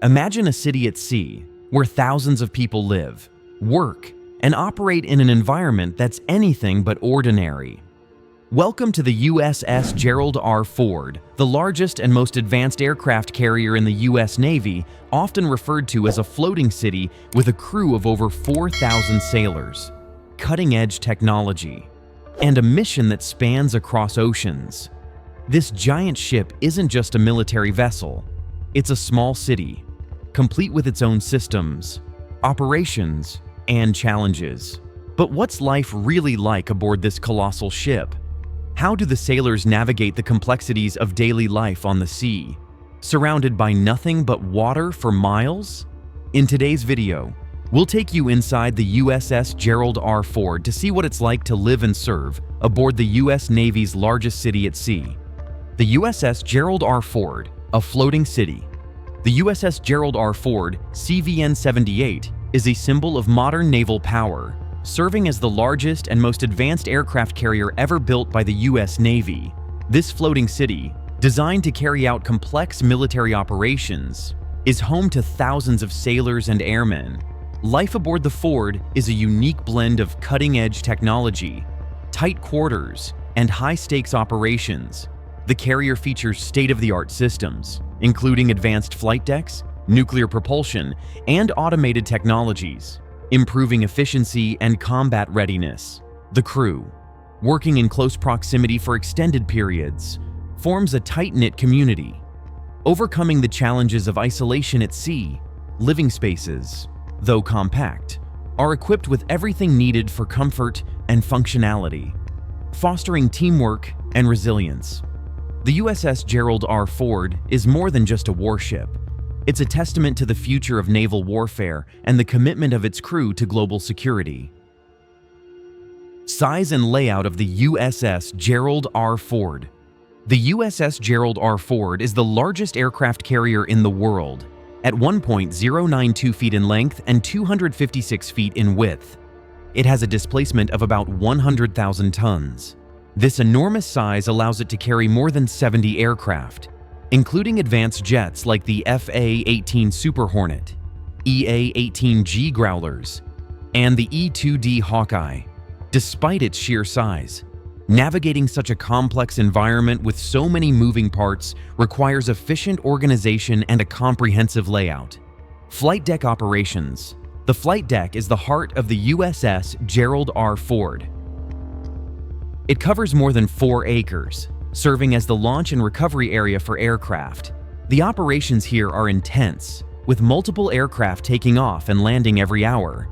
Imagine a city at sea where thousands of people live, work, and operate in an environment that's anything but ordinary. Welcome to the USS Gerald R. Ford, the largest and most advanced aircraft carrier in the U.S. Navy, often referred to as a floating city with a crew of over 4,000 sailors, cutting-edge technology, and a mission that spans across oceans. This giant ship isn't just a military vessel, it's a small city, complete with its own systems, operations, and challenges. But what's life really like aboard this colossal ship? How do the sailors navigate the complexities of daily life on the sea, surrounded by nothing but water for miles? In today's video, we'll take you inside the USS Gerald R. Ford to see what it's like to live and serve aboard the U.S. Navy's largest city at sea. The USS Gerald R. Ford, a floating city. The USS Gerald R. Ford, CVN-78, is a symbol of modern naval power, serving as the largest and most advanced aircraft carrier ever built by the U.S. Navy. This floating city, designed to carry out complex military operations, is home to thousands of sailors and airmen. Life aboard the Ford is a unique blend of cutting-edge technology, tight quarters, and high-stakes operations. The carrier features state-of-the-art systems, including advanced flight decks, nuclear propulsion, and automated technologies, improving efficiency and combat readiness. The crew, working in close proximity for extended periods, forms a tight-knit community. Overcoming the challenges of isolation at sea, living spaces, though compact, are equipped with everything needed for comfort and functionality, fostering teamwork and resilience. The USS Gerald R. Ford is more than just a warship. It's a testament to the future of naval warfare and the commitment of its crew to global security. Size and layout of the USS Gerald R. Ford. The USS Gerald R. Ford is the largest aircraft carrier in the world, at 1.092 feet in length and 256 feet in width. It has a displacement of about 100,000 tons. This enormous size allows it to carry more than 70 aircraft, including advanced jets like the FA-18 Super Hornet, EA-18G Growlers, and the E-2D Hawkeye. Despite its sheer size, navigating such a complex environment with so many moving parts requires efficient organization and a comprehensive layout. Flight deck operations. The flight deck is the heart of the USS Gerald R. Ford. It covers more than 4 acres, serving as the launch and recovery area for aircraft. The operations here are intense, with multiple aircraft taking off and landing every hour.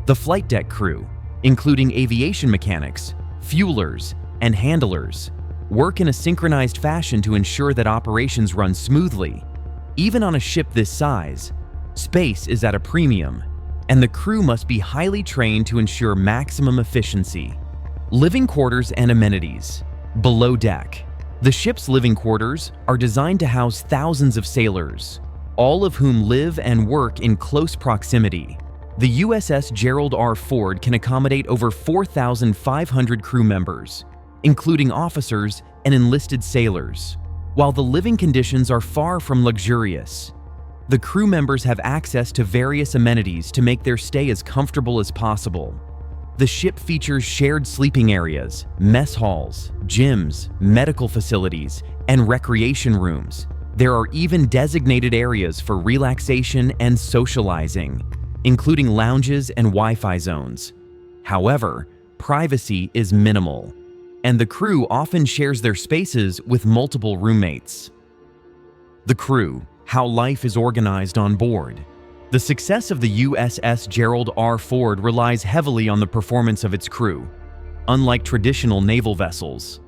The flight deck crew, including aviation mechanics, fuelers, and handlers, work in a synchronized fashion to ensure that operations run smoothly. Even on a ship this size, space is at a premium, and the crew must be highly trained to ensure maximum efficiency. Living quarters and amenities. Below deck. The ship's living quarters are designed to house thousands of sailors, all of whom live and work in close proximity. The USS Gerald R. Ford can accommodate over 4,500 crew members, including officers and enlisted sailors. While the living conditions are far from luxurious, the crew members have access to various amenities to make their stay as comfortable as possible. The ship features shared sleeping areas, mess halls, gyms, medical facilities, and recreation rooms. There are even designated areas for relaxation and socializing, including lounges and Wi-Fi zones. However, privacy is minimal, and the crew often shares their spaces with multiple roommates. The crew, how life is organized on board. The success of the USS Gerald R. Ford relies heavily on the performance of its crew. Unlike traditional naval vessels,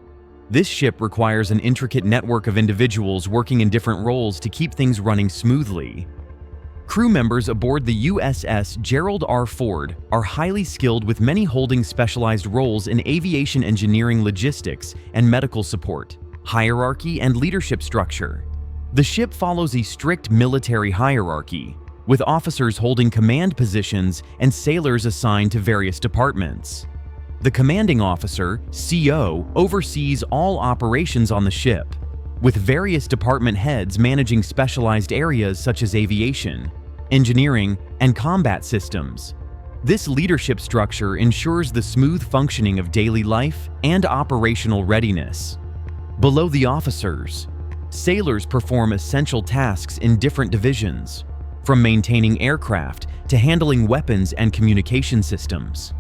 this ship requires an intricate network of individuals working in different roles to keep things running smoothly. Crew members aboard the USS Gerald R. Ford are highly skilled, with many holding specialized roles in aviation engineering, logistics, and medical support, hierarchy, and leadership structure. The ship follows a strict military hierarchy, with officers holding command positions and sailors assigned to various departments. The commanding officer, CO, oversees all operations on the ship, with various department heads managing specialized areas such as aviation, engineering, and combat systems. This leadership structure ensures the smooth functioning of daily life and operational readiness. Below the officers, sailors perform essential tasks in different divisions, from maintaining aircraft to handling weapons and communication systems.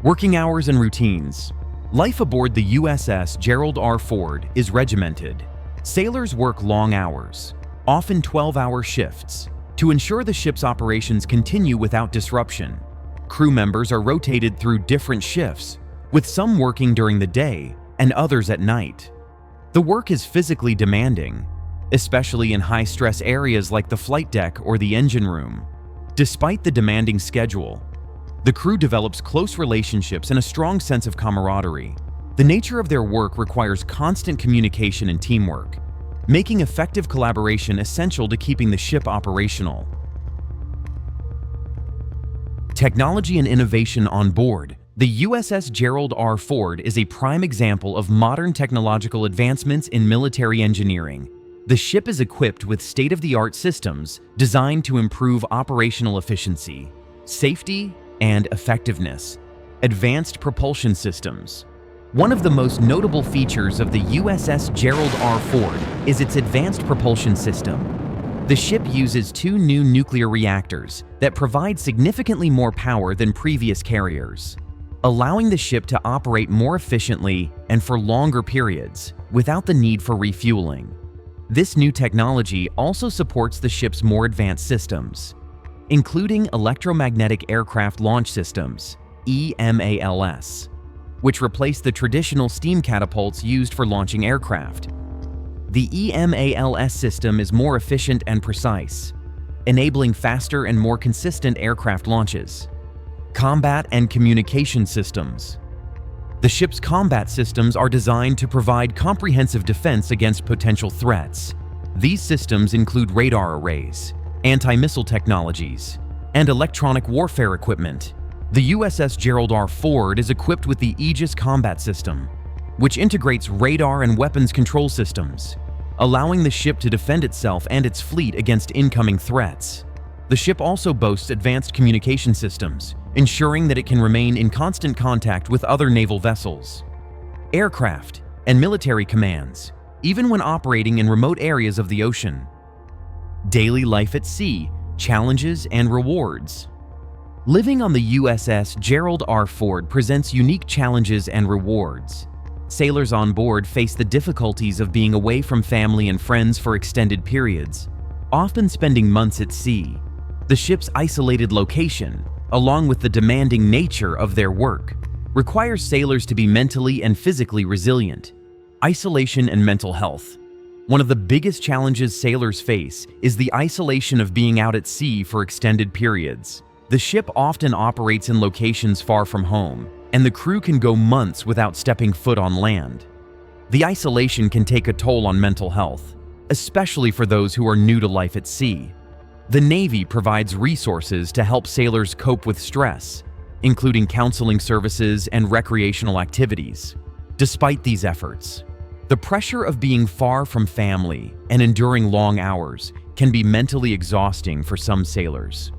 Working hours and routines. Life aboard the USS Gerald R. Ford is regimented. Sailors work long hours, often 12-hour shifts, to ensure the ship's operations continue without disruption. Crew members are rotated through different shifts, with some working during the day and others at night. The work is physically demanding, especially in high-stress areas like the flight deck or the engine room. Despite the demanding schedule, the crew develops close relationships and a strong sense of camaraderie. The nature of their work requires constant communication and teamwork, making effective collaboration essential to keeping the ship operational. Technology and innovation on board. The USS Gerald R. Ford is a prime example of modern technological advancements in military engineering. The ship is equipped with state-of-the-art systems designed to improve operational efficiency, safety, and effectiveness. Advanced propulsion systems. One of the most notable features of the USS Gerald R. Ford is its advanced propulsion system. The ship uses two new nuclear reactors that provide significantly more power than previous carriers, allowing the ship to operate more efficiently and for longer periods without the need for refueling. This new technology also supports the ship's more advanced systems, including electromagnetic aircraft launch systems, EMALS, which replace the traditional steam catapults used for launching aircraft. The EMALS system is more efficient and precise, enabling faster and more consistent aircraft launches. Combat and communication systems. The ship's combat systems are designed to provide comprehensive defense against potential threats. These systems include radar arrays, anti-missile technologies, and electronic warfare equipment. The USS Gerald R. Ford is equipped with the Aegis combat system, which integrates radar and weapons control systems, allowing the ship to defend itself and its fleet against incoming threats. The ship also boasts advanced communication systems, ensuring that it can remain in constant contact with other naval vessels, aircraft, and military commands, even when operating in remote areas of the ocean. Daily life at sea, challenges and rewards. Living on the USS Gerald R. Ford presents unique challenges and rewards. Sailors on board face the difficulties of being away from family and friends for extended periods, often spending months at sea. The ship's isolated location, along with the demanding nature of their work, requires sailors to be mentally and physically resilient. Isolation and mental health. One of the biggest challenges sailors face is the isolation of being out at sea for extended periods. The ship often operates in locations far from home, and the crew can go months without stepping foot on land. The isolation can take a toll on mental health, especially for those who are new to life at sea. The Navy provides resources to help sailors cope with stress, including counseling services and recreational activities. Despite these efforts, the pressure of being far from family and enduring long hours can be mentally exhausting for some sailors.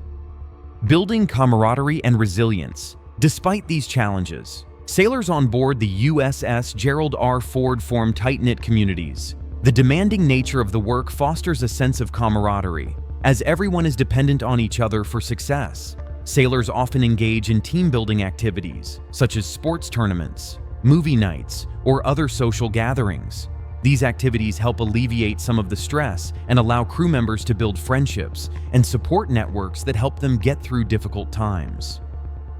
Building camaraderie and resilience. Despite these challenges, sailors on board the USS Gerald R. Ford form tight-knit communities. The demanding nature of the work fosters a sense of camaraderie, as everyone is dependent on each other for success. Sailors often engage in team-building activities, such as sports tournaments, movie nights, or other social gatherings. These activities help alleviate some of the stress and allow crew members to build friendships and support networks that help them get through difficult times.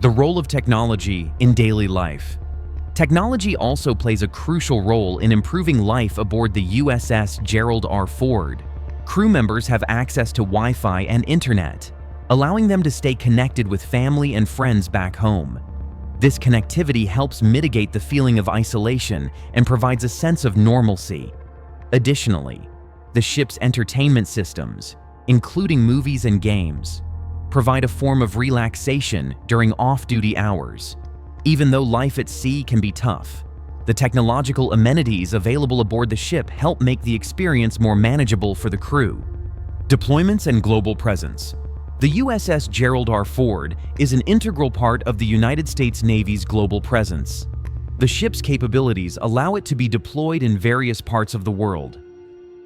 The role of technology in daily life. Technology also plays a crucial role in improving life aboard the USS Gerald R. Ford. Crew members have access to Wi-Fi and internet, allowing them to stay connected with family and friends back home. This connectivity helps mitigate the feeling of isolation and provides a sense of normalcy. Additionally, the ship's entertainment systems, including movies and games, provide a form of relaxation during off-duty hours. Even though life at sea can be tough, The technological amenities available aboard the ship help make the experience more manageable for the crew. Deployments and global presence. The USS Gerald R. Ford is an integral part of the United States Navy's global presence. The ship's capabilities allow it to be deployed in various parts of the world,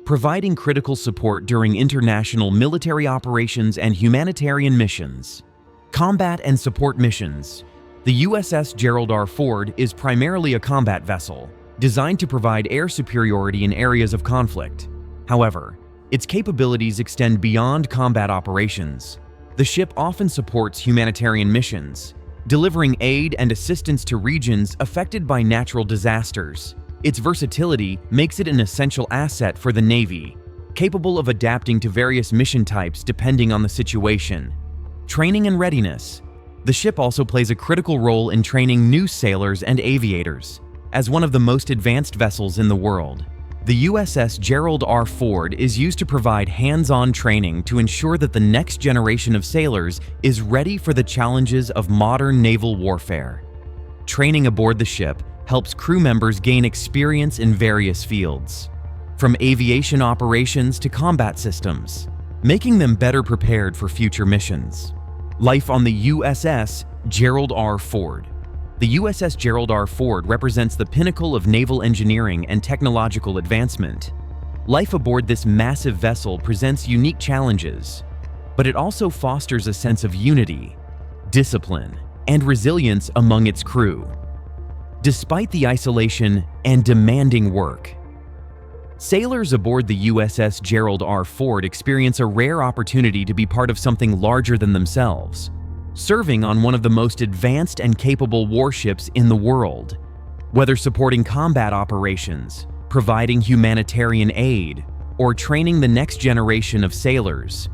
providing critical support during international military operations and humanitarian missions. Combat and support missions. The USS Gerald R. Ford is primarily a combat vessel, designed to provide air superiority in areas of conflict. However, its capabilities extend beyond combat operations. The ship often supports humanitarian missions, delivering aid and assistance to regions affected by natural disasters. Its versatility makes it an essential asset for the Navy, capable of adapting to various mission types depending on the situation. Training and readiness. The ship also plays a critical role in training new sailors and aviators. As one of the most advanced vessels in the world, the USS Gerald R. Ford is used to provide hands-on training to ensure that the next generation of sailors is ready for the challenges of modern naval warfare. Training aboard the ship helps crew members gain experience in various fields, from aviation operations to combat systems, making them better prepared for future missions. Life on the USS Gerald R. Ford. The USS Gerald R. Ford represents the pinnacle of naval engineering and technological advancement. Life aboard this massive vessel presents unique challenges, but it also fosters a sense of unity, discipline, and resilience among its crew. Despite the isolation and demanding work, sailors aboard the USS Gerald R. Ford experience a rare opportunity to be part of something larger than themselves, serving on one of the most advanced and capable warships in the world. Whether supporting combat operations, providing humanitarian aid, or training the next generation of sailors,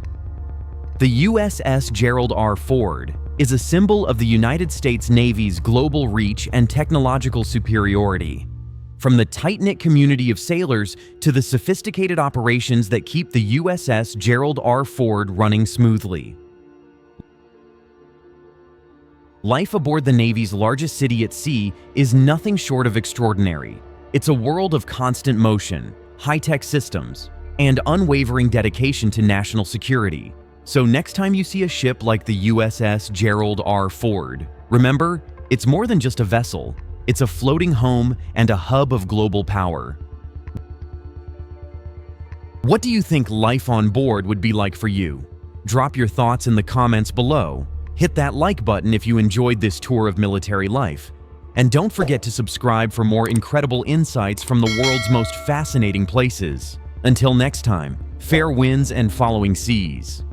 the USS Gerald R. Ford is a symbol of the United States Navy's global reach and technological superiority. From the tight-knit community of sailors to the sophisticated operations that keep the USS Gerald R. Ford running smoothly. Life aboard the Navy's largest city at sea is nothing short of extraordinary. It's a world of constant motion, high-tech systems, and unwavering dedication to national security. So next time you see a ship like the USS Gerald R. Ford, remember, it's more than just a vessel. It's a floating home and a hub of global power. What do you think life on board would be like for you? Drop your thoughts in the comments below. Hit that like button if you enjoyed this tour of military life. And don't forget to subscribe for more incredible insights from the world's most fascinating places. Until next time, fair winds and following seas.